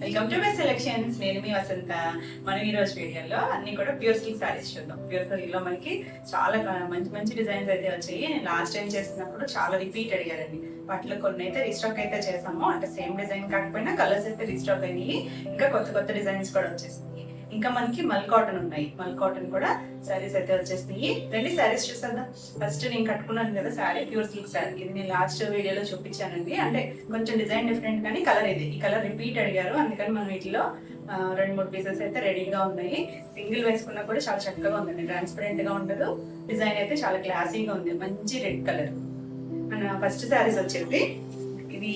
Welcome to my selections. నేను మీ వసంత. మనం ఈ రోజు వీడియోలో అన్ని కూడా ప్యూర్ సిల్క్ సారీస్ చూద్దాం. ప్యూర్ సిల్క్ లో మనకి చాలా మంచి మంచి డిజైన్స్ అయితే వచ్చాయి. నేను లాస్ట్ టైం చేస్తున్నప్పుడు చాలా రిపీట్ అడిగారండి. వాటిలో కొన్ని అయితే రీస్టాక్ అయితే చేసాము. అంటే సేమ్ డిజైన్ కాకపోయినా కలర్స్ అయితే రీస్టాక్ అయినాయి. ఇంకా కొత్త కొత్త డిజైన్స్ కూడా వచ్చేసినాయి. ఇంకా మనకి మల్ కాటన్ ఉన్నాయి. మల్ కాటన్ కూడా శారీస్ అయితే వచ్చేసినాయి. రెండు శారీస్ చూసేద్దాం. ఫస్ట్ నేను కట్టుకున్నాను కదా శారీ, ప్యూర్ సిల్క్ శారీ. ఇది నేను లాస్ట్ వీడియోలో చూపించానండి. అంటే కొంచెం డిజైన్ డిఫరెంట్ కానీ కలర్ ఇది. ఈ కలర్ రిపీట్ అడిగారు, అందుకని మనం వీటిలో 2-3 పీసెస్ అయితే రెడీగా ఉన్నాయి. సింగిల్ వేసుకున్నా కూడా చాలా చక్కగా ఉందండి. ట్రాన్స్పరెంట్ గా ఉండదు. డిజైన్ అయితే చాలా క్లాసీగా ఉంది. మంచి రెడ్ కలర్. మన ఫస్ట్ శారీస్ వచ్చేసి ఇది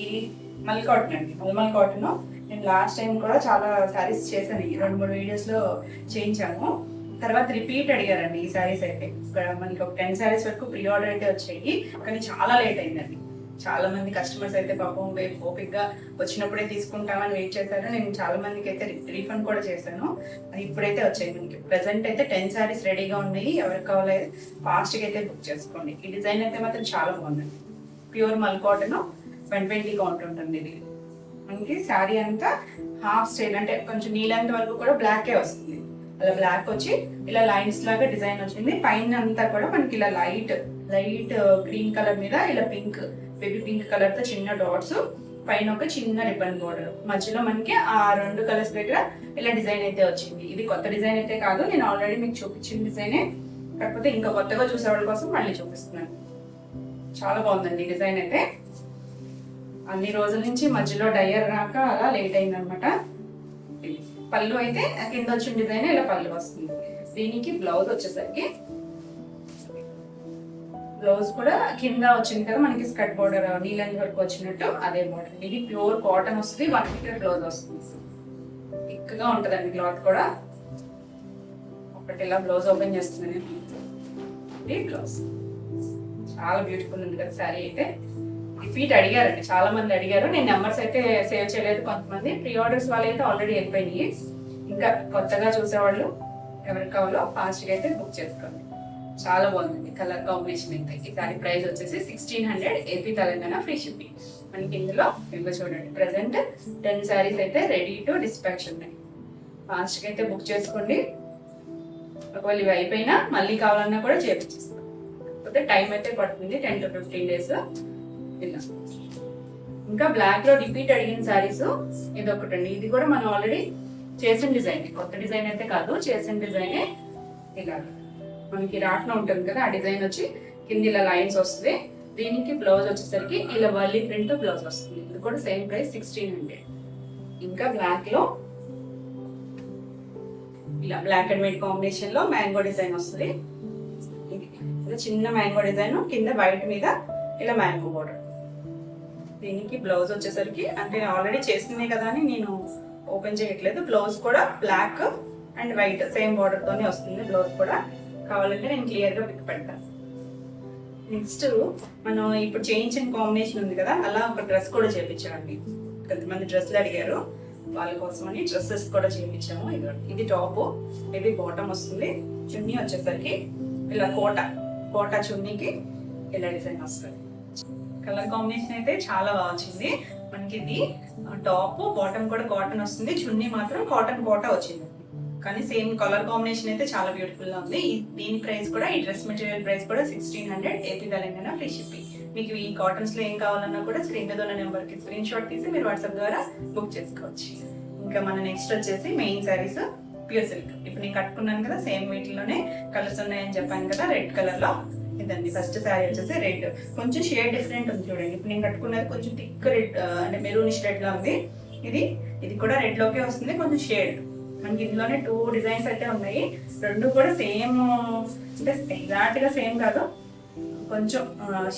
మల్ కాటన్ అండి. మల్మల్ కాటన్. నేను లాస్ట్ టైం కూడా చాలా శారీస్ చేశాను. 2-3 వీడియోస్ లో చేయించాము. తర్వాత రిపీట్ అడిగారండి ఈ శారీస్ అయితే. మనకి ఒక 10 శారీస్ వరకు ప్రీ ఆర్డర్ అయితే వచ్చాయి, కానీ చాలా లేట్ అయిందండి. చాలా మంది కస్టమర్స్ అయితే పాపం ఓపిక్గా వచ్చినప్పుడే తీసుకుంటామని వెయిట్ చేశారు. నేను చాలా మందికి అయితే రీఫండ్ కూడా చేశాను. ఇప్పుడైతే వచ్చాయి. మనకి ప్రెసెంట్ అయితే 10 శారీస్ రెడీగా ఉన్నాయి. ఎవరికి కావాలి ఫాస్ట్గా అయితే బుక్ చేసుకోండి. ఈ డిజైన్ అయితే మాత్రం చాలా బాగుందండి. ప్యూర్ మల్ కాటన్ 120 కౌంట్ ఉంటుంది. ఇది మనకి శారీ అంతా హాఫ్ స్టైల్, అంటే కొంచెం నీలంత వరకు కూడా బ్లాకే వస్తుంది. అలా బ్లాక్ వచ్చి ఇలా లైన్స్ లాగా డిజైన్ వచ్చింది. పైన అంతా కూడా మనకి ఇలా లైట్ గ్రీన్ కలర్ మీద ఇలా పింక్, బేబీ పింక్ కలర్ తో చిన్న డాట్స్, పైన ఒక చిన్న రిబ్బన్ బోర్డర్, మధ్యలో మనకి ఆ 2 కలర్స్ దగ్గర ఇలా డిజైన్ అయితే వచ్చింది. ఇది కొత్త డిజైన్ అయితే కాదు, నేను ఆల్రెడీ మీకు చూపించిన డిజైనే. కాకపోతే ఇంకా కొత్తగా చూసేవాళ్ళ కోసం మళ్ళీ చూపిస్తున్నాను. చాలా బాగుందండి డిజైన్ అయితే. అన్ని రోజుల నుంచి మధ్యలో డయర్ రాక అలా లేట్ అయింది అనమాట. పళ్ళు అయితే కింద వచ్చిన డిజైన్ ఇలా పళ్ళు వస్తుంది. దీనికి బ్లౌజ్ వచ్చేసరికి బ్లౌజ్ కూడా కింద వచ్చింది కదా మనకి స్కర్ట్ బోర్డర్ నీలం వరకు వచ్చినట్టు అదే బోర్డర్. ఇది ప్యూర్ కాటన్ వస్తుంది. 1 మీటర్ బ్లౌజ్ వస్తుంది. థిక్గా ఉంటుందండి క్లాత్ కూడా. ఒకటి ఇలా బ్లౌజ్ ఓపెన్ చేస్తున్నాను. ఇది బ్లౌజ్ చాలా బ్యూటిఫుల్ ఉంది కదా శారీ అయితే. రిపీట్ అడిగారండి, చాలా మంది అడిగారు. నేను నెంబర్స్ అయితే సేవ్ చేయలేదు. కొంతమంది ప్రీ ఆర్డర్స్ వాళ్ళు అయితే ఆల్రెడీ వెళ్ళిపోయినాయి. ఇంకా కొత్తగా చూసేవాళ్ళు ఎవరికి కావాలో ఫాస్ట్గా అయితే బుక్ చేసుకోండి. చాలా బాగుందండి కలర్ కాంబినేషన్ అయితే. ఈ సారీ ప్రైస్ వచ్చేసి 1600 ఏపీ తెలంగాణ ఫ్రీ షిప్పింగ్. మనకి ఇందులో చూడండి ప్రెసెంట్ 10 శారీస్ అయితే రెడీ టు డిస్పాచ్ ఉన్నాయి. ఫాస్ట్గా అయితే బుక్ చేసుకోండి. ఒకవేళ ఇవి అయిపోయినా మళ్ళీ కావాలన్నా కూడా చేపించేస్తాం. కాకపోతే టైం అయితే పడుతుంది 10 to 15 days. ఇంకా బ్లాక్ లో రిపీట్ అడిగిన శారీస్ ఇది ఒకటండి. ఇది కూడా మనం ఆల్రెడీ చేసిన డిజైన్, కొత్త డిజైన్ అయితే కాదు, చేసిన డిజైనే. ఇలా మనకి రాట్నం ఉంటుంది కదా, ఆ డిజైన్ వచ్చి కింద ఇలా లైన్స్ వస్తుంది. దీనికి బ్లౌజ్ వచ్చేసరికి ఇలా వర్లీ ప్రింట్ బ్లౌజ్ వస్తుంది. ఇది కూడా సేమ్ ప్రైస్ 1600. ఇంకా బ్లాక్ లో ఇలా బ్లాక్ అండ్ వైట్ కాంబినేషన్ లో మ్యాంగో డిజైన్ వస్తుంది. ఇది చిన్న మ్యాంగో డిజైన్, కింద వైట్ మీద ఇలా మ్యాంగో బోర్డర్. దీనికి బ్లౌజ్ వచ్చేసరికి, అంటే ఆల్రెడీ చేసిందే కదా అని నేను ఓపెన్ చేయట్లేదు. బ్లౌజ్ కూడా black and white same border తోనే వస్తుంది. బ్లౌజ్ కూడా కావాలంటే నేను క్లియర్ గా పిక్ పెడతాను. నెక్స్ట్ మనం ఇప్పుడు చేయించిన కాంబినేషన్ ఉంది కదా, అలా ఒక డ్రెస్ కూడా చేయించామండి. కొంతమంది డ్రెస్లు అడిగారు, వాళ్ళ కోసం అని డ్రెస్సెస్ కూడా చేయించాము. ఇది టాప్, ఇది బాటమ్ వస్తుంది. చున్నీ వచ్చేసరికి ఇలా కోటా చున్నీకి ఇలా డిజైన్ వస్తుంది. కలర్ కాంబినేషన్ అయితే చాలా బాగా వచ్చింది. మనకి ఇది టాప్ బాటమ్ కూడా కాటన్ వస్తుంది. చున్నీ మాత్రం కాటన్ కోటా వచ్చింది. కానీ సేమ్ కలర్ కాంబినేషన్ అయితే చాలా బ్యూటిఫుల్ గా ఉంది. దీని ప్రైస్ కూడా, ఈ డ్రెస్ మెటీరియల్ ప్రైస్ కూడా 1600 ఏపీ తెలంగాణ ఫ్రీ షిప్పింగ్. మీకు ఈ కాటన్స్ లో ఏం కావాలన్నా కూడా స్క్రీన్ మీద ఉన్న నెంబర్ కి స్క్రీన్ షాట్ తీసి మీరు వాట్సాప్ ద్వారా బుక్ చేసుకోవచ్చు. ఇంకా మన నెక్స్ట్ వచ్చేసి మెయిన్ శారీస్ ప్యూర్ సిల్క్. ఇప్పుడు నేను కట్టుకున్నాను కదా, సేమ్ వీటిలోనే కలర్స్ ఉన్నాయని చెప్పాను కదా, రెడ్ కలర్ లో. ఇదండి ఫస్ట్ శారీ వచ్చేసి రెడ్. కొంచెం షేడ్ డిఫరెంట్ ఉంది చూడండి. ఇప్పుడు నేను కట్టుకున్నది కొంచెం థిక్ రెడ్, అంటే మెరూనిష్ రెడ్ లా ఉంది. ఇది కూడా రెడ్ లోకే వస్తుంది, కొంచెం షేడ్. మనకి ఇందులోనే 2 డిజైన్స్ అయితే ఉన్నాయి. 2 కూడా సేమ్, అంటే ఎగ్జాక్ట్ గా సేమ్ కాదు, కొంచెం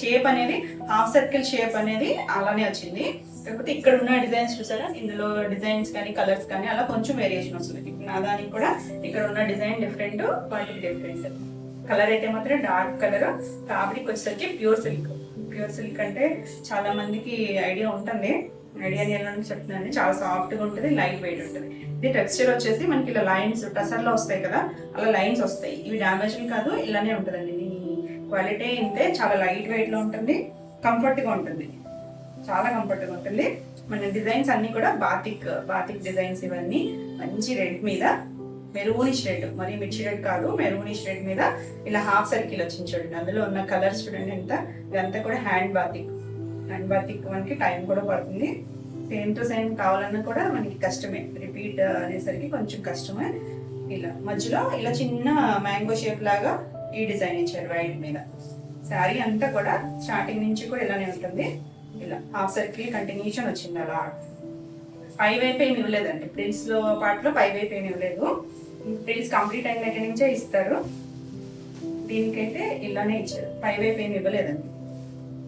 షేప్ అనేది హాఫ్ సర్కిల్ షేప్ అనేది అలానే వచ్చింది. కాకపోతే ఇక్కడ ఉన్న డిజైన్స్ చూసారా, ఇందులో డిజైన్స్ కానీ కలర్స్ కానీ అలా కొంచెం వేరియేషన్ వస్తుంది. నా దానికి కూడా ఇక్కడ ఉన్న డిజైన్ డిఫరెంట్, వాటికి డిఫరెంట్. కలర్ అయితే మాత్రం డార్క్ కలర్. ఫ్యాబ్రిక్ వచ్చేసరికి ప్యూర్ సిల్క్. ప్యూర్ సిల్క్ అంటే చాలా మందికి ఐడియా ఉంటుంది. ఐడియా నేను చెప్తున్నాను. చాలా సాఫ్ట్ గా ఉంటుంది, లైట్ వెయిట్ ఉంటుంది. ఇది టెక్స్చర్ వచ్చేసి మనకి ఇలా లైన్స్ టసర్ లో వస్తాయి కదా, అలా లైన్స్ వస్తాయి. ఇవి డ్యామేజ్ కాదు, ఇలానే ఉంటుందండి. క్వాలిటీ ఇంతే, చాలా లైట్ వెయిట్ లో ఉంటుంది, కంఫర్ట్ గా ఉంటుంది. చాలా కంఫర్ట్గా ఉంటుంది. మన డిజైన్స్ అన్ని కూడా బాతిక్ డిజైన్స్, ఇవన్నీ మంచి రెడ్ మీద మెరూనిష్ రెడ్, మరి మిర్చి రెడ్ కాదు, మెరూనిష్ రెడ్ మీద ఇలా హాఫ్ సర్కిల్ వచ్చింది చూడండి. అందులో ఉన్న కలర్స్ చూడండి ఎంత. ఇదంతా కూడా హ్యాండ్ బాతిక్ మనకి టైం కూడా పడుతుంది. సేమ్ టు సేమ్ కావాలన్నా కూడా మనకి కష్టమే, రిపీట్ అనేసరికి కొంచెం కష్టమే. ఇలా మధ్యలో ఇలా చిన్న మ్యాంగో షేప్ లాగా ఈ డిజైన్ ఇచ్చారు వైట్ మీద. శారీ అంతా కూడా స్టార్టింగ్ నుంచి కూడా ఇలానే ఉంటుంది. ఇలా హాఫ్ సర్కిల్ కంటిన్యూషన్ వచ్చింది. అలా పై వైపు ఏమి ఇవ్వలేదండి, ప్రిల్స్ లో పాటలో పై వైపు ఏమి ఇవ్వలేదు. ప్రిల్స్ కంప్లీట్ అయిన దగ్గర నుంచే ఇస్తారు. దీనికైతే ఇలానే ఇచ్చారు, పై వైపు ఏమి ఇవ్వలేదండి.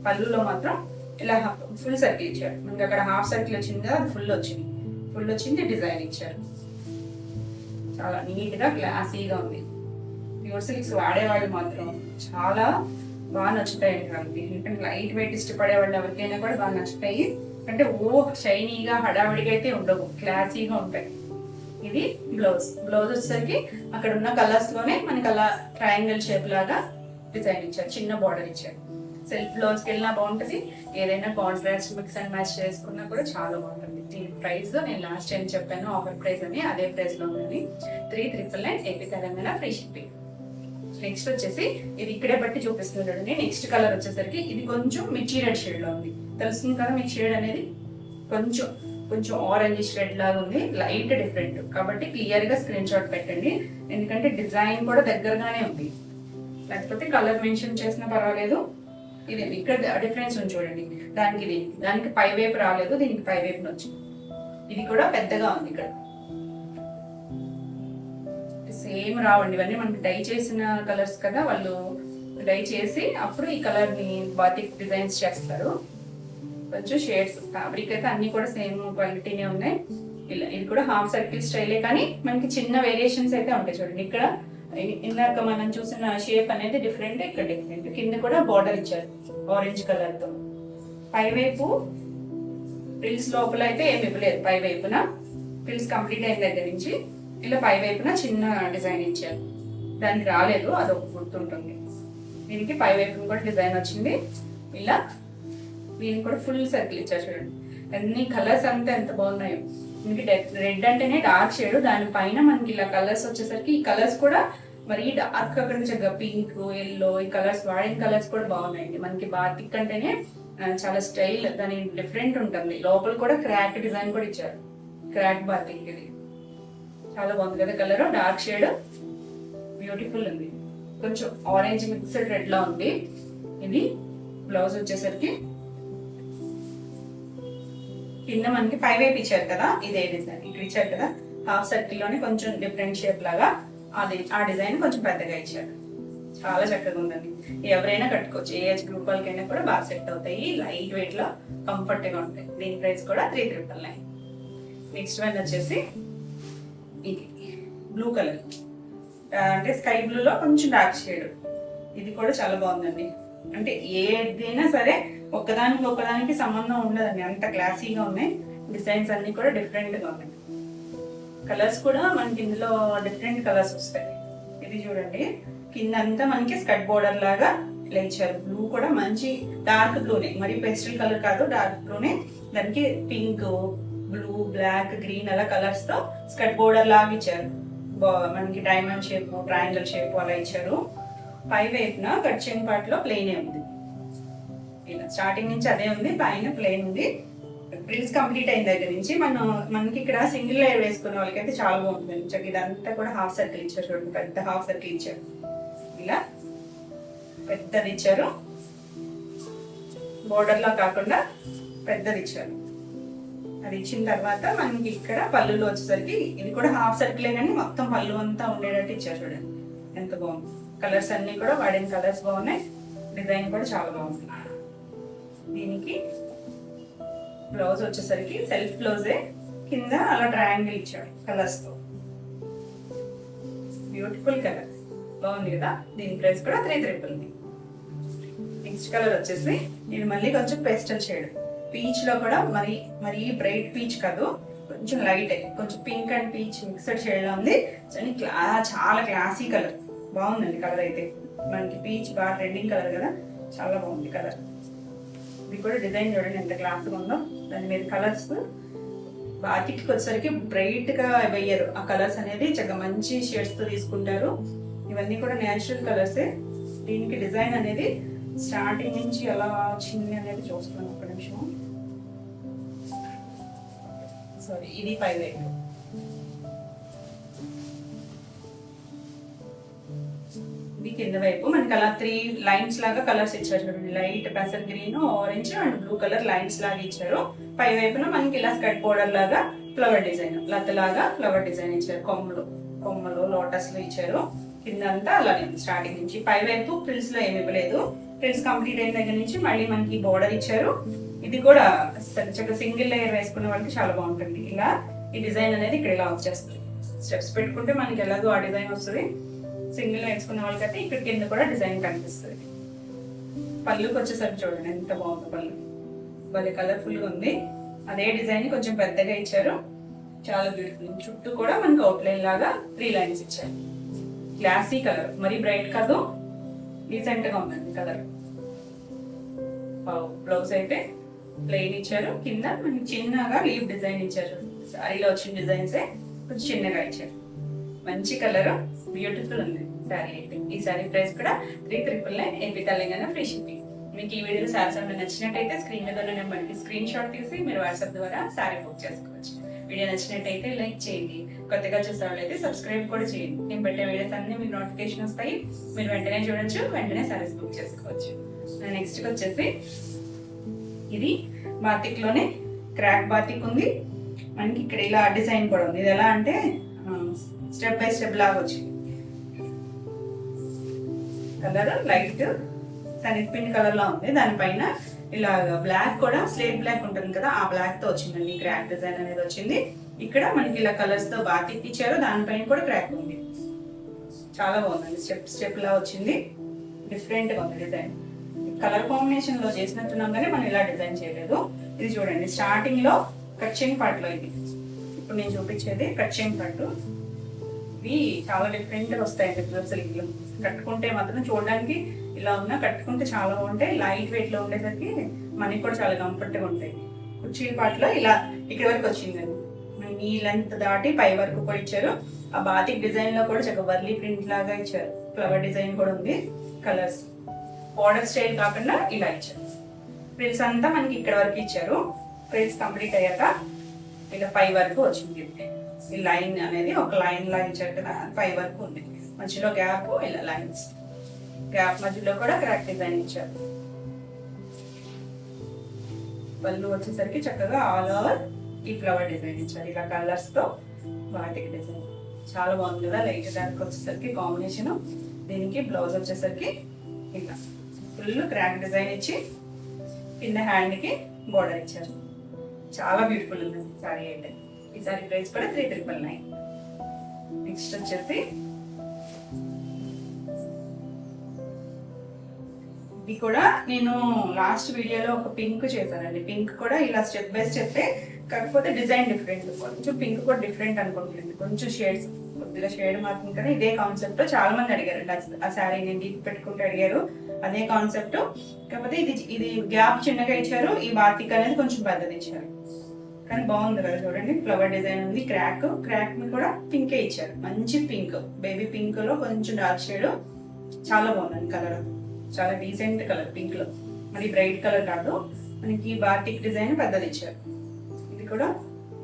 పళ్ళులో మాత్రం ఇలా ఫుల్ సర్కిల్ ఇచ్చారు. మనకి అక్కడ హాఫ్ సర్కిల్ వచ్చింది కదా, అది ఫుల్ వచ్చింది డిజైన్ ఇచ్చారు. చాలా నీట్ గా క్లాసీగా ఉంది. ప్యూర్ సిల్క్స్ వాడేవాళ్ళు మాత్రం చాలా బాగా నచ్చుతాయండి వాళ్ళకి. ఎందుకంటే లైట్ వెయిట్ ఇష్టపడే వాళ్ళు ఎవరికైనా కూడా బాగా నచ్చుతాయి. అంటే షైనీగా హడావిడిగా అయితే ఉండవు, క్లాసీగా ఉంటాయి. ఇది బ్లౌజ్ వచ్చేసరికి అక్కడ ఉన్న కలర్స్ లోనే మనకి అలా ట్రయాంగిల్ షేప్ లాగా డిజైన్ ఇచ్చారు, చిన్న బార్డర్ ఇచ్చారు. సెల్ఫ్ బ్లౌజ్కి వెళ్ళినా బాగుంటుంది, ఏదైనా కాంట్రాస్ట్ మిక్స్ అండ్ మ్యాచ్ చేసుకున్నా కూడా చాలా బాగుంటుంది. దీని ప్రైస్ నేను లాస్ట్ టైం చెప్పాను, ఆఫర్ ప్రైస్ అని, అదే ప్రైస్ లో ఉంది. 3,999 AP Telangana free shipping. Next వచ్చేసి ఇది ఇక్కడే బట్టి చూపిస్తున్నాడు. నెక్స్ట్ కలర్ వచ్చేసరికి ఇది కొంచెం మిర్చి రెడ్ షేడ్ లో ఉంది. తెలుస్తుంది కదా మీకు షేడ్ అనేది, కొంచెం ఆరెంజ్ రెడ్ లాగా ఉంది, లైట్ డిఫరెంట్. కాబట్టి క్లియర్ గా స్క్రీన్ షాట్ పెట్టండి, ఎందుకంటే డిజైన్ కూడా దగ్గరగానే ఉంది. లేకపోతే కలర్ మెన్షన్ చేసినా పర్వాలేదు. ఇది ఇక్కడ డిఫరెన్స్ ఉంది చూడండి. దానికి పై వైపు రాలేదు, దీనికి పై వైపు వచ్చింది. ఇది కూడా పెద్దగా ఉంది. ఇక్కడ సేమ్ రావండి, ఇవన్నీ మనకి డై చేసిన కలర్స్ కదా, వాళ్ళు డై చేసి అప్పుడు ఈ కలర్ ని బాతిక్ డిజైన్స్ చేస్తారు. కొంచెం షేడ్స్, ఫ్యాబ్రిక్ అయితే అన్ని కూడా సేమ్ క్వాలిటీనే ఉన్నాయి. ఇలా ఇది కూడా హాఫ్ సర్కిల్ స్టైలే, కానీ మనకి చిన్న వేరియేషన్స్ అయితే ఉంటాయి చూడండి. ఇక్కడ ఇందాక మనం చూసిన షేప్ అనేది డిఫరెంట్, ఇక్కడ డిఫరెంట్. కింద కూడా బార్డర్ ఇచ్చారు ఆరెంజ్ కలర్ తో. పై వైపు ప్రిల్స్ లోపల అయితే ఏమి ఇవ్వలేదు. పై వైపున ప్రిల్స్ కంప్లీట్ అయిన దగ్గర నుంచి ఇలా పై వైపున చిన్న డిజైన్ ఇచ్చారు, దానికి రాలేదు, అదొక గుర్తుంటుంది. దీనికి పై వైపున కూడా డిజైన్ వచ్చింది. ఇలా దీనికి కూడా ఫుల్ సర్కిల్ ఇచ్చారు చూడండి. అన్ని కలర్స్ అంతా ఎంత బాగున్నాయో. మనకి రెడ్ అంటేనే డార్క్ షేడ్, దానిపైన మనకి ఇలా కలర్స్ వచ్చేసరికి ఈ కలర్స్ కూడా మరీ డార్క్, అక్కడ నుంచి పింక్, ఎల్లో, ఈ కలర్స్ వాడిన కలర్స్ కూడా బాగున్నాయండి. మనకి బాతిక్ అంటేనే చాలా స్టైల్, దాని డిఫరెంట్ ఉంటుంది. లోపల కూడా క్రాక్ డిజైన్ కూడా ఇచ్చారు, క్రాక్ బాతిక్. ఇది చాలా బాగుంది కదా కలర్, డార్క్ షేడ్, బ్యూటిఫుల్ ఉంది. కొంచెం ఆరెంజ్ మిక్స్డ్ రెడ్ లా ఉంది. ఇది బ్లౌజ్ వచ్చేసరికి కింద మనకి పై వైపు ఇచ్చారు కదా, ఇదే డిజైన్ ఇక్కడ ఇచ్చారు కదా, హాఫ్ సర్కిల్ లోనే కొంచెం డిఫరెంట్ షేప్ లాగా ఆ డిజైన్ కొంచెం పెద్దగా ఇచ్చారు. చాలా చక్కగా ఉందండి, ఎవరైనా కట్టుకోవచ్చు, ఏ ఏజ్ గ్రూప్ వాళ్ళకైనా కూడా బాగా సెట్ అవుతాయి. లైట్ వెయిట్ లో కంఫర్ట్ గా ఉంటాయి. దీని ప్రైస్ కూడా 3,999. నెక్స్ట్ వన్ వచ్చేసి ఇది బ్లూ కలర్, అంటే స్కై బ్లూ లో కొంచెం డార్క్ షేడ్. ఇది కూడా చాలా బాగుందండి. అంటే ఏదైనా సరే ఒకదానికి సంబంధం ఉండదండి, అంత క్లాసీగా ఉన్నాయి. డిజైన్స్ అన్ని కూడా డిఫరెంట్ గా ఉన్నాయి. కలర్స్ కూడా మనకి ఇందులో డిఫరెంట్ కలర్స్ వస్తాయి. ఇది చూడండి, కింద అంతా మనకి స్కర్ట్ బోర్డర్ లాగా ఇలా ఇచ్చారు. బ్లూ కూడా మంచి డార్క్ బ్లూనే, మరి పేస్టల్ కలర్ కాదు, డార్క్ బ్లూనే. దానికి పింక్, బ్లూ, బ్లాక్, గ్రీన్ అలా కలర్స్ తో స్కర్ట్ బోర్డర్ లాగా ఇచ్చారు. మనకి డైమండ్ షేప్, ట్రయాంగిల్ షేప్ అలా ఇచ్చారు. పై వైపున కట్ చేయని పార్ట్ లో ప్లెయిన్ ఉంది. ఇలా స్టార్టింగ్ నుంచి అదే ఉంది, పైన ప్లెయిన్ ఉంది. ప్రిల్స్ కంప్లీట్ అయిన దగ్గర నుంచి మనకి ఇక్కడ సింగిల్ లేయర్ వేసుకునే వాళ్ళకైతే చాలా బాగుంటుంది. ఇదంతా కూడా హాఫ్ సర్కిల్ ఇచ్చారు చూడండి, పెద్ద హాఫ్ సర్కిల్ ఇచ్చారు. ఇలా పెద్దది ఇచ్చారు, బోర్డర్ లా కాకుండా పెద్దది ఇచ్చారు. అది ఇచ్చిన తర్వాత మనకి ఇక్కడ పళ్ళులో వచ్చేసరికి ఇది కూడా హాఫ్ సర్కిలే, కానీ మొత్తం పళ్ళు అంతా ఉండేటట్టు ఇచ్చారు చూడండి, ఎంత బాగుంది. కలర్స్ అన్ని కూడా వాడిన కలర్స్ బాగున్నాయి, డిజైన్ కూడా చాలా బాగుంది. దీనికి బ్లౌజ్ వచ్చేసరికి సెల్ఫ్ బ్లౌజే, కింద అలా ట్రయాంగిల్ ఇచ్చాడు కలర్స్ తో. బ్యూటిఫుల్ కలర్, బాగుంది కదా. దీని ప్రైస్ కూడా 3,999. నెక్స్ట్ కలర్ వచ్చేసి ఇది మళ్ళీ కొంచెం పేస్టల్ షేడ్, పీచ్ లో కూడా మరి బ్రైట్ పీచ్ కాదు, కొంచెం లైట్, కొంచెం pink and peach mixed shade లా ఉంది. చాలా క్లాసీ కలర్, బాగుందండి కలర్ అయితే. మనకి పీచ్ బాగా ట్రెండింగ్ కలర్ కదా, చాలా బాగుంది కలర్. ఇది కూడా డిజైన్ చూడండి ఎంత క్లాస్గా ఉందో. దాని మీద కలర్స్ బాతిక్కి వచ్చేసరికి బ్రైట్ గా వేయరు, ఆ కలర్స్ అనేది చక్కగా మంచి షేడ్స్ తో తీసుకుంటారు. ఇవన్నీ కూడా న్యాచురల్ కలర్సే. దీనికి డిజైన్ అనేది స్టార్టింగ్ నుంచి ఎలా వచ్చింది అనేది చూస్తున్నాను, ఒక నిమిషం. సారీ, ఇది 5 వైపు. ఇది కింద వైపు మనకి అలా 3 లైన్స్ లాగా కలర్స్ ఇచ్చారు చూడండి. లైట్ పెసర్ green, orange and blue colour lines లాగా ఇచ్చారు. పై వైపున మనకి ఇలా స్కర్ట్ బోర్డర్ లాగా ఫ్లవర్ డిజైన్, లతలాగా ఫ్లవర్ డిజైన్ ఇచ్చారు. కొమ్మలు లోటస్ లో ఇచ్చారు. కింద అంతా అలానే స్టార్టింగ్ నుంచి. పై వైపు ఫ్రిల్స్ లో ఏమి ఇవ్వలేదు. ఫ్రిల్స్ కంప్లీట్ అయిన దగ్గర నుంచి మళ్ళీ మనకి బోర్డర్ ఇచ్చారు. ఇది కూడా చక్కగా సింగిల్ లేయర్ వేసుకునే వాళ్ళకి చాలా బాగుంటుంది. ఇలా ఈ డిజైన్ అనేది ఇక్కడ ఇలా వచ్చేస్తుంది. స్టెప్స్ పెట్టుకుంటే మనకి ఎలాగో ఆ డిజైన్ వస్తుంది. సింగిల్ వేసుకునే వాళ్ళకైతే ఇక్కడ కింద కూడా డిజైన్ కనిపిస్తుంది. పళ్ళుకి వచ్చేసరికి చూడండి ఎంత బాగుంది పళ్ళు, భలే కలర్ఫుల్ గా ఉంది. అదే డిజైన్ కొంచెం పెద్దగా ఇచ్చారు, చాలా బ్యూటిఫుల్. చుట్టూ కూడా మనకి అవుట్లైన్ లాగా 3 లైన్స్ ఇచ్చారు. క్లాసీ కలర్, మరీ బ్రైట్ కాదు, డీసెంట్ గా ఉందండి కలర్. బ్లౌజ్ అయితే ప్లెయిన్ ఇచ్చారు. కింద మనకి చిన్నగా లీవ్ డిజైన్ ఇచ్చారు. సారీలో వచ్చిన డిజైన్సే కొంచెం చిన్నగా ఇచ్చారు. మంచి కలర్, బ్యూటిఫుల్ ఉంది శారీ అయితే. ఈ శారీ ప్రైస్ కూడా 3,999 ఏపీ తెలంగాణ ఫ్రీ షిప్పింగ్. మీకు ఈ వీడియో శారీస్ ఏమైనా నచ్చినట్టయితే స్క్రీన్ మీద ఉన్న నెంబర్కి స్క్రీన్ షాట్ తీసి మీరు వాట్సాప్ ద్వారా శారీ బుక్ చేసుకోవచ్చు. వీడియో నచ్చినట్టయితే లైక్ చేయండి. కొత్తగా చూసే వాళ్ళైతే సబ్స్క్రైబ్ కూడా చేయండి. నేను పెట్టే వీడియోస్ అన్ని మీకు నోటిఫికేషన్ వస్తాయి. మీరు వెంటనే చూడొచ్చు, వెంటనే శారీస్ బుక్ చేసుకోవచ్చు. నెక్స్ట్ వచ్చేసి ఇది బాతిక్ లోనే క్రాక్ బాతిక్ ఉంది. మనకి ఇక్కడ ఇలా డిజైన్ కూడా ఉంది. ఇది ఎలా అంటే స్టెప్ బై స్టెప్ లాగా వచ్చింది. కలర్ లైట్ శనగపిండి కలర్ లా ఉంది. దానిపైన ఇలా బ్లాక్ కూడా స్లేట్ బ్లాక్ ఉంటుంది కదా, ఆ బ్లాక్ తో వచ్చిందండి క్రాక్ డిజైన్ అనేది వచ్చింది. ఇక్కడ మనకి ఇలా కలర్స్ తో బాతిక్ ఇచ్చారు. దానిపైన కూడా క్రాక్ ఉంది. చాలా బాగుందండి. స్టెప్ లా వచ్చింది. డిఫరెంట్ గా ఉంది డిజైన్. కలర్ కాంబినేషన్ లో చేసినట్టున్నాం కానీ మనం ఇలా డిజైన్ చేయలేదు. ఇది చూడండి స్టార్టింగ్ లో కచ్చింగ్ పార్ట్ లో, ఇది ఇప్పుడు నేను చూపించేది కచ్చింగ్ పార్ట్. ఇవి చాలా డిఫరెంట్ గా వస్తాయండి డ్రెస్సులు. కట్టుకుంటే మాత్రం చూడడానికి ఇలా ఉన్నా, కట్టుకుంటే చాలా బాగుంటాయి. లైట్ వెయిట్ లో ఉండేసరికి మనకి కూడా చాలా కంఫర్ట్ గా ఉంటాయి. కుర్చీల పార్ట్ లో ఇలా ఇక్కడ వరకు వచ్చిందండి. ఈ లెంత్ దాటి పై వరకు కూడా ఇచ్చారు. ఆ బాతిక్ డిజైన్ లో కూడా చక్కగా వర్లీ ప్రింట్ లాగా ఇచ్చారు. ఫ్లవర్ డిజైన్ కూడా ఉంది. కలర్స్ బోర్డర్ స్టైల్ కాకుండా ఇలా ఇచ్చారు. ఫ్రిల్స్ అంతా మనకి ఇక్కడ వరకు ఇచ్చారు. ఫ్రిల్స్ కంప్లీట్ అయ్యాక ఇలా పై వరకు వచ్చింది. ఈ లైన్ అనేది ఒక లైన్ లా ఇచ్చారు కదా, పై వరకు ఉంది. మధ్యలో గ్యాప్, ఇలా లైన్స్ గ్యాప్ మధ్యలో కూడా క్రాక్ డిజైన్ ఇచ్చారు. పళ్ళు వచ్చేసరికి చక్కగా ఆల్ ఓవర్ ఈ ఫ్లవర్ డిజైన్ ఇచ్చారు. ఇలా కలర్స్ తో బాటిక్ డిజైన్ చాలా బాగుంది కదా. లైట్ డార్క్ వచ్చేసరికి కాంబినేషన్. దీనికి బ్లౌజ్ వచ్చేసరికి ఇలా ఫుల్ క్రాక్ డిజైన్ ఇచ్చి కింద హ్యాండ్ కి బోర్డర్ ఇచ్చారు. చాలా బ్యూటిఫుల్ ఉంది సారీ అయితే. ఈ సారీ ప్రైస్ కూడా 3,999. నెక్స్ట్ వచ్చేసి ఇది కూడా నేను లాస్ట్ వీడియోలో ఒక పింక్ చేశానండి. పింక్ కూడా ఇలా స్టెప్ బై స్టెప్, కాకపోతే డిజైన్ డిఫరెంట్. కొంచెం పింక్ కూడా డిఫరెంట్ అనుకుంటుంది. కొంచెం షేడ్స్, కొద్దిగా షేడ్ మాత్రం కానీ ఇదే కాన్సెప్ట్ చాలా మంది అడిగారు. ఆ శారీ నేను డీప్ పెట్టుకుంటూ అడిగారు. అదే కాన్సెప్ట్, కాకపోతే ఇది గ్యాప్ చిన్నగా ఇచ్చారు. ఈ బాతిక్ అనేది కొంచెం పెద్దది ఇచ్చారు. కానీ బాగుంది కదా చూడండి. ఫ్లవర్ డిజైన్ ఉంది. క్రాక్ ని కూడా పింకే ఇచ్చారు. మంచి పింక్, బేబీ పింక్ లో కొంచెం డార్క్ షేడ్. చాలా బాగుందండి కలర్. చాలా డీసెంట్ కలర్ పింక్ లో, మరి బ్రైట్ కలర్ కాదు. మనకి బాటిక్ డిజైన్ పెద్దది ఇచ్చారు. ఇది కూడా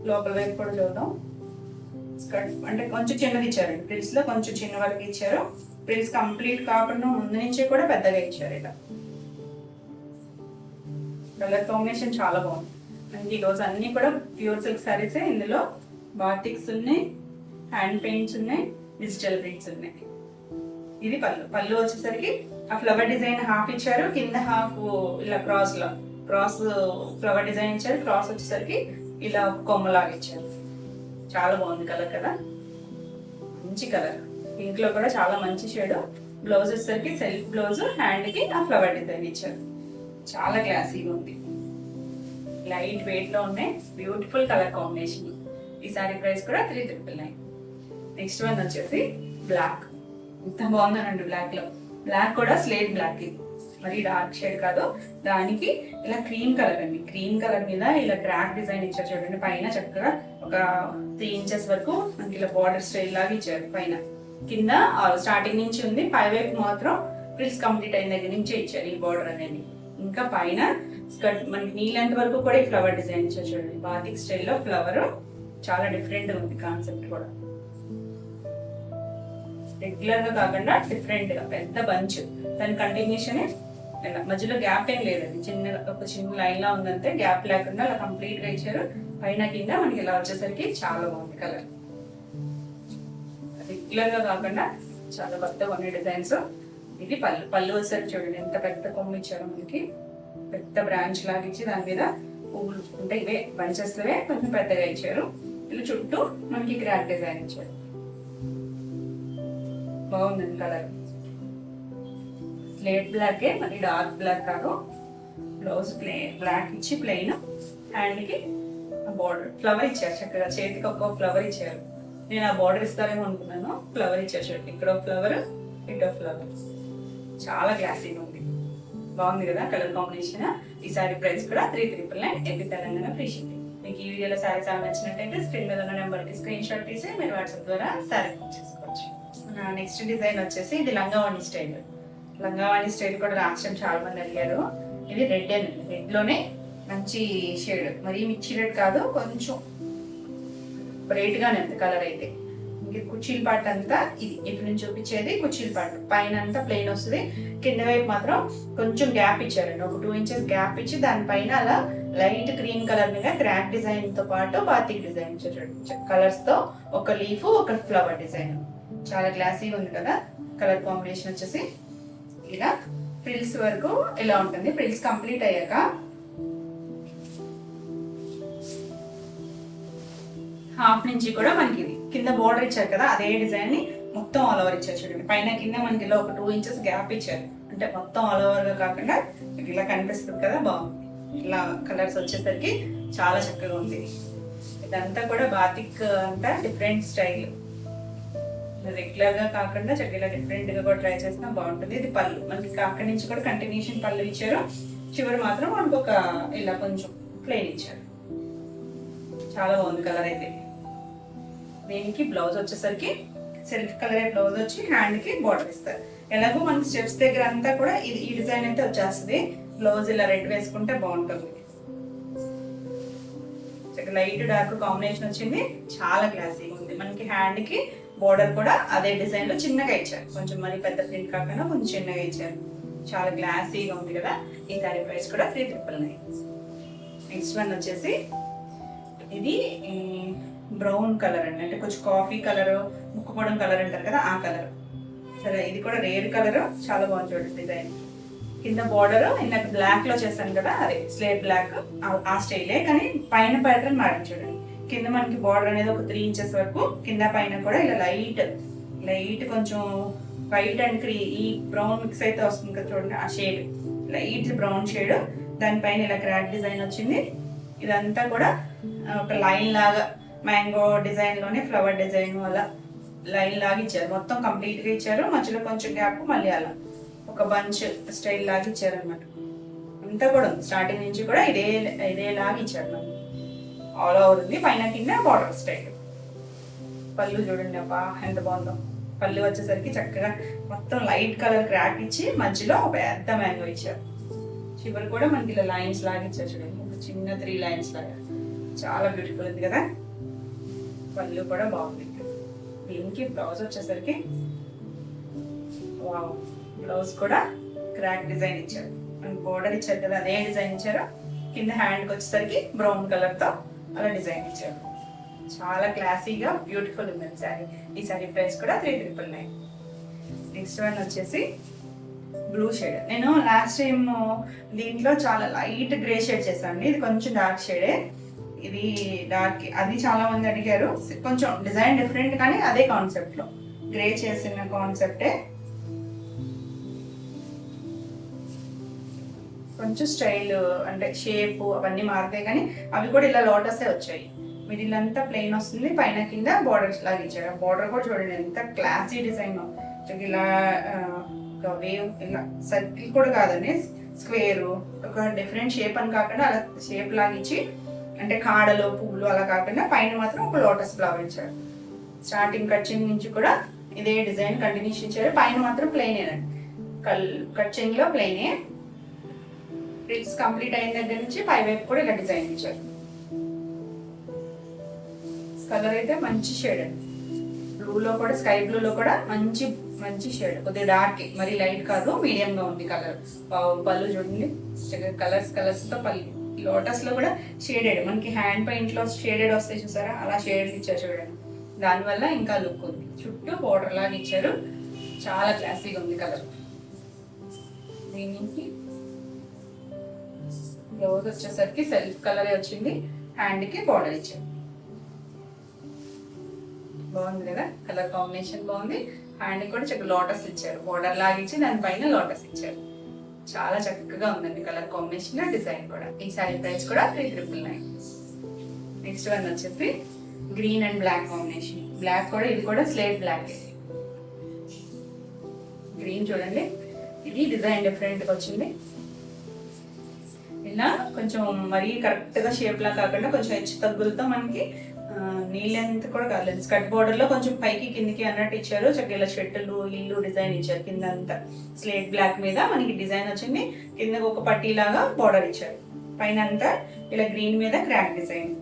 లోపల వైపు కూడా చూద్దాం. స్కర్ట్ అంటే కొంచెం చిన్నది ఇచ్చారు. ప్రిల్స్ లో కొంచెం చిన్న వరకు ఇచ్చారు. ప్రిల్స్ కంప్లీట్ కాకుండా ముందు నుంచే కూడా పెద్దగా ఇచ్చారు. ఇలా కలర్ కాంబినేషన్ చాలా బాగుంది. మనకి ఈరోజు అన్ని కూడా ప్యూర్ సిల్క్ సారీస్. ఇందులో బాటిక్స్ ఉన్నాయి, హ్యాండ్ పెయింట్స్ ఉన్నాయి, డిజిటల్ ప్రింట్స్ ఉన్నాయి. ఇది పళ్ళు వచ్చేసరికి ఆ ఫ్లవర్ డిజైన్ హాఫ్ ఇచ్చారు. కింద హాఫ్ ఇలా క్రాస్ ఫ్లవర్ డిజైన్ ఇచ్చారు. క్రాస్ వచ్చేసరికి ఇలా కొమ్మలాగా ఇచ్చారు. చాలా బాగుంది కలర్ కదా, మంచి కలర్. పింక్ లో కూడా చాలా మంచి షేడ్. బ్లౌజ్ వచ్చేసరికి సెల్ఫ్ బ్లౌజ్, హ్యాండ్ కి ఆ ఫ్లవర్ డిజైన్ ఇచ్చారు. చాలా క్లాసీగా ఉంది. లైట్ వెయిట్ లో ఉన్నాయి. Beautiful colour combination. ఈ సారీ ప్రైస్ కూడా 3,999. నెక్స్ట్ వన్ వచ్చేసి బ్లాక్. ఎంత బాగుందనండి బ్లాక్ లో. బ్లాక్ కూడా స్లేట్ బ్లాక్. ఇది మరి డార్క్ షేడ్ కాదు, దానికి ఇలా క్రీమ్ కలర్ అండి. క్రీమ్ కలర్ మీద ఇలా క్రాక్ డిజైన్ ఇచ్చారు చూడండి. పైన చక్కగా ఒక 3 ఇంచెస్ వరకు మనకి ఇలా బార్డర్ స్టైల్ లాగా ఇచ్చారు. పైన కింద స్టార్టింగ్ నుంచి ఉంది, పై వైపు మాత్రం ఫ్రిల్స్ కంప్లీట్ అయిన దగ్గర నుంచే ఇచ్చారు ఈ బార్డర్ అనేది. ఇంకా పైన స్కర్ట్ మనకి నీళ్ళంత వరకు కూడా ఈ ఫ్లవర్ డిజైన్ ఇచ్చారు చూడండి. బాతిక్ స్టైల్లో ఫ్లవర్ చాలా డిఫరెంట్ ఉంది కాన్సెప్ట్ కూడా. రెగ్యులర్ గా కాకుండా డిఫరెంట్ గా పెద్ద బంచ్, దాని కంటిన్యూషన్ మధ్యలో గ్యాప్ ఏం లేదండి. ఒక చిన్న లైన్ లా ఉందంటే, గ్యాప్ లేకుండా అలా కంప్లీట్ గా ఇచ్చారు. పైన కింద మనకి ఇలా వచ్చేసరికి చాలా బాగుంది కలర్. రెగ్యులర్ గా కాకుండా చాలా కొత్తగా ఉన్నాయి డిజైన్స్. ఇది పళ్ళు వచ్చేసరికి చూడండి ఎంత పెద్ద కొమ్ము ఇచ్చారో మనకి. పెద్ద బ్రాంచ్ లాగా ఇచ్చి దాని మీద పువ్వులు అంటే ఇవే బంచెస్ కొంచెం పెద్దగా ఇచ్చారు. ఇలా చుట్టూ మనకి క్రాక్ డిజైన్ ఇచ్చారు. బాగుందండి కలర్. స్లేట్ బ్లాక్, మరి డార్క్ బ్లాక్ కాదు. బ్లౌజ్ బ్లాక్ ఇచ్చి ప్లెయిన్, హ్యాండ్ కి బార్డర్ ఫ్లవర్ ఇచ్చారు. చక్కగా చేతికి ఒక్కో ఫ్లవర్ ఇచ్చారు. నేను ఆ బార్డర్ ఇస్తారేమో అనుకున్నాను. ఫ్లవర్ ఇచ్చారు చూడండి. ఇక్కడ ఒక ఫ్లవర్, ఇటో ఫ్లవర్. చాలా క్లాసీగా ఉంది. బాగుంది కదా కలర్ కాంబినేషన్. ఈ సారీ ప్రైస్ కూడా 3,999 ఏపీ తెలంగాణ ఫ్రీ షిప్పింగ్. మీకు ఈ వీడియోలో సారీస్ నచ్చినట్టయితే స్క్రీన్ మీద ఉన్న నెంబర్కి స్క్రీన్ షాట్ తీసి మీరు వాట్సాప్ ద్వారా సారీ బుక్ చేసుకోవచ్చు. నెక్స్ట్ డిజైన్ వచ్చేసి ఇది లంగావాణి స్టైల్. లంగావాణి స్టైల్ కూడా లాస్ట్ టైం చాలా మంది అడిగారు. ఇది రెడ్ అండి. రెడ్ లోనే మంచి షేడ్, మరీ మిర్చి రెడ్ కాదు, కొంచెం బ్రైట్ గానే ఉంది కలర్ అయితే. ఇంక కుర్చీల పార్ట్ అంతా ఇది ఇటు నుంచి చూపించేది కుర్చీల పార్ట్. పైన అంతా ప్లెయిన్ వస్తుంది, కింద వైపు మాత్రం కొంచెం గ్యాప్ ఇచ్చారండి. ఒక 2 ఇంచెస్ గ్యాప్ ఇచ్చి దానిపైన అలా లైట్ క్రీమ్ కలర్ మీద క్రాక్ డిజైన్ తో పాటు బాతిక్ డిజైన్ కలర్స్ తో ఒక లీఫ్, ఒక ఫ్లవర్ డిజైన్. చాలా క్లాసీగా ఉంది కదా కలర్ కాంబినేషన్. వచ్చేసి ఇలా ఫ్రిల్స్ వరకు ఇలా ఉంటుంది. ఫ్రిల్స్ కంప్లీట్ అయ్యాక హాఫ్ నుంచి కూడా మనకి ఇది కింద బోర్డర్ ఇచ్చారు కదా, అదే డిజైన్ ని మొత్తం ఆల్ ఓవర్ ఇచ్చారు చూడండి. పైన కింద మనకి ఇలా ఒక 2 ఇంచెస్ గ్యాప్ ఇచ్చారు. అంటే మొత్తం ఆల్ ఓవర్ గా కాకుండా ఇలా కనిపిస్తుంది కదా, బాగుంది. ఇలా కలర్స్ వచ్చేసరికి చాలా చక్కగా ఉంది. ఇదంతా కూడా బాతిక్ అంతా డిఫరెంట్ స్టైల్. రెగ్యులర్ గా కాకుండా ఇలా డిఫరెంట్ గా కూడా ట్రై చేసినా బాగుంటుంది. ఇది పళ్ళు మనకి అక్కడి నుంచి కూడా కంటిన్యూషన్ పళ్ళు ఇచ్చారు. చివరి మాత్రం మనకు ఒక ఇలా కొంచెం ప్లెయిన్ ఇచ్చారు. చాలా బాగుంది కలర్ అయితే. దీనికి బ్లౌజ్ వచ్చేసరికి సెల్ఫ్ కలర్ బ్లౌజ్ వచ్చి హ్యాండ్ కి బార్డర్ ఇస్తారు. ఎలాగో మనకి స్టెప్స్ దగ్గర అంతా కూడా ఇది ఈ డిజైన్ అయితే వచ్చేస్తుంది. బ్లౌజ్ ఇలా రెడ్ వేసుకుంటే బాగుంటుంది. లైట్ డార్క్ కాంబినేషన్ వచ్చింది. చాలా క్లాసీగా ఉంది. మనకి హ్యాండ్ కి బోర్డర్ కూడా అదే డిజైన్ లో చిన్నగా ఇచ్చారు. కొంచెం మరి పెద్ద ప్రింట్ కాకుండా కొంచెం చిన్నగా ఇచ్చారు. చాలా క్లాసీగా ఉంది కదా. ఈ సారీ ప్రైస్ కూడా 3,999. నెక్స్ట్ వన్ వచ్చేసి ఇది బ్రౌన్ కలర్ అండి. అంటే కొంచెం కాఫీ కలర్, ముక్కుపొడం కలర్ అంటారు కదా, ఆ కలర్. సరే, ఇది కూడా రేర్ కలర్. చాలా బాగుంది చూడండి డిజైన్. కింద బార్డర్ ఇందాక బ్లాక్ లో చేశాను కదా, అదే స్లేట్ బ్లాక్ ఆ స్టైలే, కానీ పైన ప్యాటర్న్ మారింది చూడండి. కింద మనకి బార్డర్ అనేది ఒక 3 ఇంచెస్ వరకు, కింద పైన కూడా ఇలా లైట్ కొంచెం వైట్ అండ్ ఈ బ్రౌన్ మిక్స్ అయితే వస్తుంది కదా చూడండి, ఆ షేడ్ లైట్ బ్రౌన్ షేడ్. దానిపైన ఇలా క్రాక్ డిజైన్ వచ్చింది. ఇదంతా కూడా ఒక లైన్ లాగా మ్యాంగో డిజైన్ లోనే ఫ్లవర్ డిజైన్ అలా లైన్ లాగా ఇచ్చారు. మొత్తం కంప్లీట్ గా ఇచ్చారు. మధ్యలో కొంచెం గ్యాప్ మళ్ళీ అలా ఒక బంచ్ స్టైల్ లాగా ఇచ్చారు అనమాట. అంతా కూడా స్టార్టింగ్ నుంచి కూడా ఇదే లాగా ఇచ్చారు. మనకి ఆల్ ఓవర్ ఉంది. పైన కింద బార్డర్ స్టైల్. పళ్ళు చూడండి అబ్బా ఎంత బాగుందో. పళ్ళు వచ్చేసరికి చక్కగా మొత్తం లైట్ కలర్ క్రాక్ ఇచ్చి మధ్యలో పెద్ద మ్యాంగో ఇచ్చారు. చివరి కూడా మనకి ఇలా లైన్స్ లాగా ఇచ్చారు చూడండి, చిన్న 3 లైన్స్ లాగా. చాలా బ్యూటిఫుల్ ఉంది కదా. పళ్ళు కూడా బాగుంది. దీనికి బ్లౌజ్ వచ్చేసరికి వావ్, బ్లౌజ్ కూడా క్రాక్ డిజైన్ ఇచ్చారు. మనకి బోర్డర్ ఇచ్చారు కదా, అదే డిజైన్ ఇచ్చారు. కింద హ్యాండ్కి వచ్చేసరికి బ్రౌన్ కలర్ తో అలా డిజైన్ ఇచ్చారు. చాలా క్లాసీగా బ్యూటిఫుల్ ఉంది శారీ. ఈ శారీ ప్రైస్ కూడా 3,999. నెక్స్ట్ వన్ వచ్చేసి బ్లూ షేడ్. నేను లాస్ట్ టైం దీంట్లో చాలా లైట్ గ్రే షేడ్ చేశాను. ఇది కొంచెం డార్క్ షేడే. ఇది డార్క్, అది చాలా మంది అడిగారు. కొంచెం డిజైన్ డిఫరెంట్ కానీ అదే కాన్సెప్ట్ లో గ్రే చేసిన కాన్సెప్టే. కొంచెం స్టైల్ అంటే షేప్ అవన్నీ మారుతాయి, కానీ అవి కూడా ఇలా లోటసే వచ్చాయి. మిడిల్ అంతా ప్లెయిన్ వస్తుంది, పైన కింద బార్డర్స్ లాగా ఇచ్చారు. బార్డర్ కూడా చూడండి ఎంత క్లాసీ డిజైన్. ఇలా ఒక వేవ్ ఇలా సర్కిల్ కూడా కాదండి, స్క్వేర్ ఒక డిఫరెంట్ షేప్ అని కాకుండా అలా షేప్ లాగిచ్చి, అంటే కాడలు పువ్వులు అలా కాకుండా పైన మాత్రం ఒక లోటస్ ఫ్లవర్ ఇచ్చారు. స్టార్టింగ్ కట్చింగ్ నుంచి కూడా ఇదే డిజైన్ కంటిన్యూషన్ ఇచ్చారు. పైన మాత్రం ప్లెయినేనండి, కట్చింగ్ లో ప్లెయినే. ఫ్రిల్స్ కంప్లీట్ అయిన దగ్గర నుంచి పై వైపు కూడా ఇలా డిజైన్ ఇచ్చారు. కలర్ అయితే మంచి షేడ్ అండి, బ్లూలో కూడా స్కై బ్లూలో కూడా మంచి మంచి షేడ్, కొద్దిగా డార్క్, మరి లైట్ కాదు, మీడియం గా ఉంది కలర్. పళ్ళు చూడండి, కలర్స్ తో పళ్ళు. లోటస్ లో కూడా షేడెడ్, మనకి హ్యాండ్ పెయింట్ లో షేడెడ్ వస్తాయి చూసారా, అలా షేడెడ్ ఇచ్చారు చూడండి. దానివల్ల ఇంకా లుక్ ఉంది. చుట్టూ బోర్డర్ లాగా ఇచ్చారు, చాలా క్లాసీగా ఉంది కలర్. దీనికి బ్లౌజ్ వచ్చేసరికి సెల్ఫ్ కలరే వచ్చింది, హ్యాండ్ కి బోర్డర్ ఇచ్చారు. బాగుంది కదా, కలర్ కాంబినేషన్ బాగుంది. హ్యాండ్ కూడా చక్కగా లోటస్ ఇచ్చారు, బోర్డర్ లాగా ఇచ్చి దానిపైన లోటస్ ఇచ్చారు. చాలా చక్కగా ఉందండి కలర్ కాంబినేషన్, డిజైన్ కూడా. ఈ సారీ ప్రైస్ కూడా 3,999. నెక్స్ట్ వన్ వచ్చేసి green and black combination. Black కూడా, ఇది కూడా స్లేట్ బ్లాక్. గ్రీన్ చూడండి, ఇది డిజైన్ డిఫరెంట్ గా వచ్చింది. ఇలా కొంచెం మరీ కరెక్ట్ గా షేప్ లా కాకుండా కొంచెం హెచ్చు తగ్గులతో మనకి నీళ్ళంత కూడా కాలేదు. స్కర్ట్ బోర్డర్ లో కొంచెం పైకి కిందికి అన్నట్టు ఇచ్చారు. చక్కగా ఇలా షెట్టులు ఇల్లు డిజైన్ ఇచ్చారు. కింద అంతా స్లేట్ బ్లాక్ మీద మనకి డిజైన్ వచ్చింది. కింద ఒక పట్టీ లాగా బోర్డర్ ఇచ్చారు. పైన అంతా ఇలా గ్రీన్ మీద క్రాక్ డిజైన్.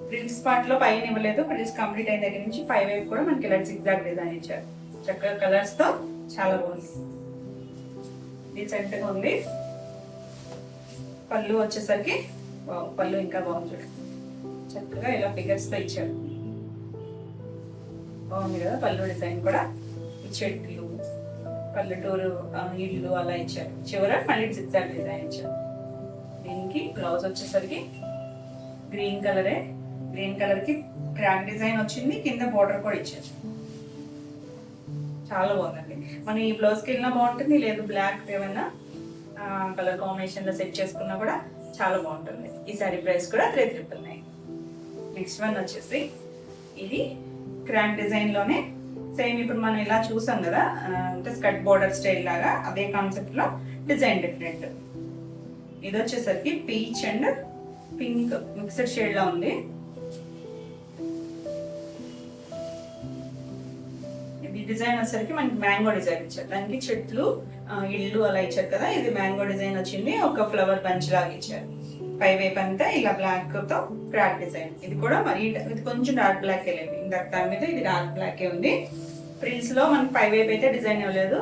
ఫ్రిల్స్ పార్ట్ లో పైన ఇవ్వలేదు. ఫ్రిల్స్ కంప్లీట్ అయిన దగ్గర నుంచి పై వైపు కూడా మనకి ఇలా జిగ్జాగ్ డిజైన్ ఇచ్చారు. చక్కగా కలర్స్ తో చాలా బాగుంది, డీసెంట్ గా ఉంది. పళ్ళు వచ్చేసరికి పళ్ళు ఇంకా బాగుంది చూడండి, చక్కగా ఇలా ఫిగర్స్ తో ఇచ్చారు. బాగుంది కదా పళ్ళు డిజైన్ కూడా. చెట్లు పల్లెటూరు ఇల్లు అలా ఇచ్చారు. చివర మళ్ళీ జిగ్జాగ్ డిజైన్ ఇచ్చారు. దీనికి బ్లౌజ్ వచ్చేసరికి గ్రీన్ కలరే, గ్రీన్ కలర్ కి క్రాక్ డిజైన్ వచ్చింది. కింద బోర్డర్ కూడా ఇచ్చారు. చాలా బాగుందండి. మనం ఈ బ్లౌజ్ కి వెళ్ళినా బాగుంటుంది, లేదు బ్లాక్ ఏమైనా కలర్ కాంబినేషన్ లో సెట్ చేసుకున్నా కూడా చాలా బాగుంటుంది. ఈ సారీ ప్రైస్ కూడా 3,999. నెక్స్ట్ వన్ వచ్చేసి ఇది క్రాక్ డిజైన్ లోనే సేమ్ ఇప్పుడు మనం ఇలా చూసాం కదా, అంటే స్కర్ట్ బోర్డర్ స్టైల్ లాగా అదే కాన్సెప్ట్ లో డిజైన్ డిఫరెంట్. ఇది వచ్చేసరికి peach and pink mixed shade లా ఉంది. ఇది డిజైన్ వచ్చేసరికి మనకి మ్యాంగో డిజైన్ ఇచ్చారు. దానికి చెట్లు ఇల్లు అలా ఇచ్చారు కదా, ఇది మ్యాంగో డిజైన్ వచ్చింది. ఒక ఫ్లవర్ బంచ్ లాగా ఇచ్చారు. పై వైపు అంతా ఇలా బ్లాక్ తో క్రాక్ డిజైన్. ఇది కూడా మరి ఇది కొంచెం డార్క్ బ్లాక్ వెళ్ళింది. ఇందాక దాని మీద ఇది డార్క్ బ్లాక్ ఉంది. ఫ్రిల్స్ లో మనకి పై వైపు అయితే డిజైన్ ఇవ్వలేదు.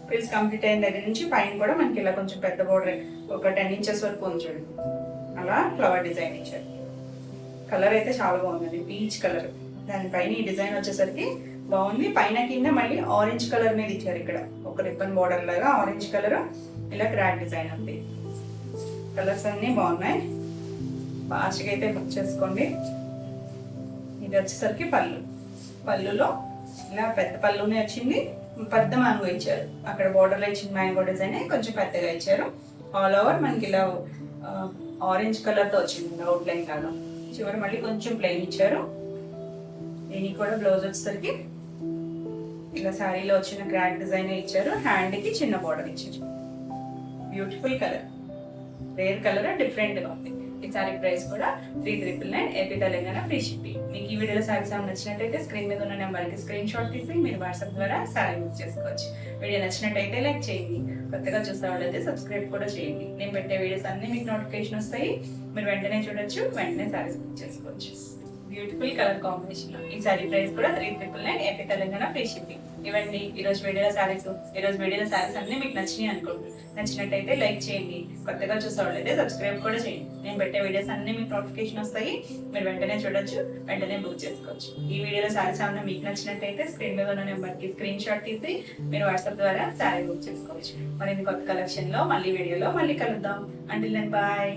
ఫ్రిల్స్ కంప్లీట్ అయిన దగ్గర నుంచి పైన కూడా మనకి ఇలా కొంచెం పెద్ద బోర్డర్ ఒక 10 ఇంచెస్ వరకు ఉంది చూడండి, అలా ఫ్లవర్ డిజైన్ ఇచ్చారు. కలర్ అయితే చాలా బాగుందండి, పీచ్ కలర్. దానిపైన ఈ డిజైన్ వచ్చేసరికి బాగుంది. పైన కింద మళ్ళీ ఆరెంజ్ కలర్ మీద ఇచ్చారు. ఇక్కడ ఒక రిబ్బన్ బోర్డర్ లాగా ఆరెంజ్ కలర్, ఇలా క్రాక్ డిజైన్ ఉంది. కలర్స్ అన్ని బాగున్నాయి. ఫాస్ట్గా అయితే బుక్ చేసుకోండి. ఇది వచ్చేసరికి పళ్ళు. పళ్ళులో ఇలా పెద్ద పళ్ళునే వచ్చింది. పెద్ద మ్యాంగో ఇచ్చారు. అక్కడ బోర్డర్లో ఇచ్చిన మ్యాంగో డిజైన్ కొంచెం పెద్దగా ఇచ్చారు. ఆల్ ఓవర్ మనకి ఇలా ఆరెంజ్ కలర్తో వచ్చింది అవుట్ లైన్ లాగా. చివరి మళ్ళీ కొంచెం ప్లెయిన్ ఇచ్చారు. దీనికి కూడా బ్లౌజ్ వచ్చేసరికి ఇలా శారీలో వచ్చిన క్రాక్ డిజైన్ ఇచ్చారు. హ్యాండ్ కి చిన్న బోర్డర్ ఇచ్చారు. Beautiful colour, rare colour, different గా ఉంది. ఈ సారీ ప్రైస్ కూడా 3,999. AP Telangana free shipping. మీకు ఈ వీడియోలో సారీస్ నచ్చినట్టయితే స్క్రీన్ మీద ఉన్న నెంబర్కి స్క్రీన్ షాట్ తీసి మీరు వాట్సాప్ ద్వారా సారీ బుక్ చేసుకోవచ్చు. వీడియో నచ్చినట్టయితే లైక్ చేయండి. కొత్తగా చూసే వాళ్ళైతే సబ్స్క్రైబ్ కూడా చేయండి. నేను పెట్టే వీడియోస్ అన్ని మీకు నోటిఫికేషన్ వస్తాయి. మీరు వెంటనే చూడొచ్చు, వెంటనే సారీస్ బుక్ చేసుకోవచ్చు. Beautiful colour combination. ఈ సారీ ప్రైస్ కూడా 3,999. AP Telangana free shipping. ఇవ్వండి ఈరోజు వీడియోలో సారీస్ అన్ని మీకు నచ్చినాయి అనుకోండి. నచ్చినట్టయితే లైక్ చేయండి. కొత్తగా చూసేవాళ్ళైతే సబ్స్క్రైబ్ కూడా చేయండి. నేను పెట్టే వీడియోస్ అన్ని మీకు నోటిఫికేషన్ వస్తాయి. మీరు వెంటనే చూడొచ్చు, వెంటనే బుక్ చేసుకోవచ్చు. ఈ వీడియోలో సారీస్ ఏమన్నా మీకు నచ్చినట్టయితే స్క్రీన్ మీద ఉన్న నెంబర్కి స్క్రీన్ షాట్ తీసి మీరు వాట్సాప్ ద్వారా సారీ బుక్ చేసుకోవచ్చు. మరి కొత్త కలెక్షన్ లో మళ్ళీ వీడియోలో మళ్ళీ కలుద్దాం. Until then bye.